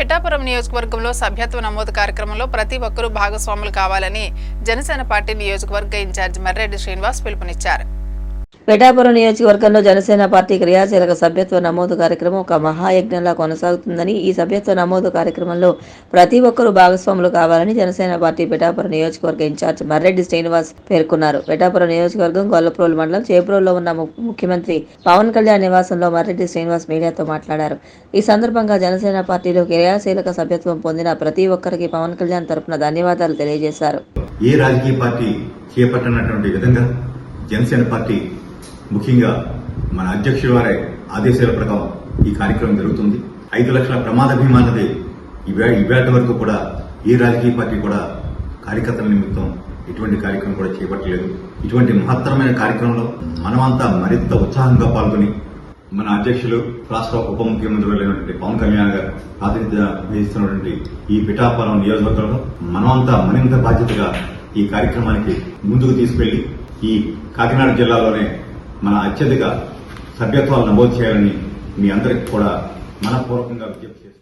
పిఠాపురం నియోజకవర్గంలో సభ్యత్వ నమోదు కార్యక్రమంలో ప్రతి ఒక్కరూ భాగస్వాములు కావాలని జనసేన పార్టీ నియోజకవర్గ ఇన్ఛార్జ్ మర్రెడ్డి శ్రీనివాస్ పిలుపునిచ్చారు. పిఠాపురం నియోజకవర్గంలో జనసేన పార్టీ క్రియాశీలక సభ్యత్వ నమోదు కార్యక్రమం ఒక మహాయజ్ఞంలా కొనసాగుతుందని, ఈ సభ్యత్వ నమోదు కార్యక్రమంలో ప్రతి ఒక్కరూ భాగస్వాములు కావాలని జనసేన పార్టీ పిఠాపురం నియోజకవర్గ ఇన్ఛార్జ్ మర్రెడ్డి శ్రీనివాస్ పేర్కొన్నారు. పిఠాపురం నియోజకవర్గం గొల్లప్రోలు మండలం చేబ్రోలులో ఉన్న ముఖ్యమంత్రి పవన్ కళ్యాణ్ నివాసంలో మర్రెడ్డి శ్రీనివాస్ మీడియాతో మాట్లాడారు. ఈ సందర్భంగా జనసేన పార్టీలో క్రియాశీలక సభ్యత్వం పొందిన ప్రతి ఒక్కరికి పవన్ కళ్యాణ్ తరపున ధన్యవాదాలు తెలియజేశారు. ఏ రాజకీయ పార్టీ చేపట్టినటువంటి విధంగా జనసేన పార్టీ ముఖ్యంగా మన అధ్యక్షుల వారి ఆదేశాల ప్రకారం ఈ కార్యక్రమం జరుగుతుంది. 5 లక్షల ప్రమాద బీమా అన్నది ఇవాటి వరకు కూడా ఏ రాజకీయ పార్టీ కూడా కార్యకర్తల నిమిత్తం ఎటువంటి కార్యక్రమం కూడా చేపట్టలేదు. ఇటువంటి మహత్తరమైన కార్యక్రమంలో మనమంతా మరింత ఉత్సాహంగా పాల్గొని మన అధ్యక్షులు రాష్ట్ర ఉప ముఖ్యమంత్రులైనటువంటి పవన్ కళ్యాణ్ గారు ప్రాతినిధ్యం వహిస్తున్నటువంటి ఈ పిఠాపురం నియోజకవర్గంలో మనమంతా మరింత బాధ్యతగా ఈ కార్యక్రమానికి ముందుకు తీసుకెళ్లి ఈ కాకినాడ జిల్లాలోనే మన అత్యధిక సభ్యత్వాలు నమోదు చేయాలని మీ అందరికీ కూడా మనపూర్వకంగా విజ్ఞప్తి చేస్తున్నాను.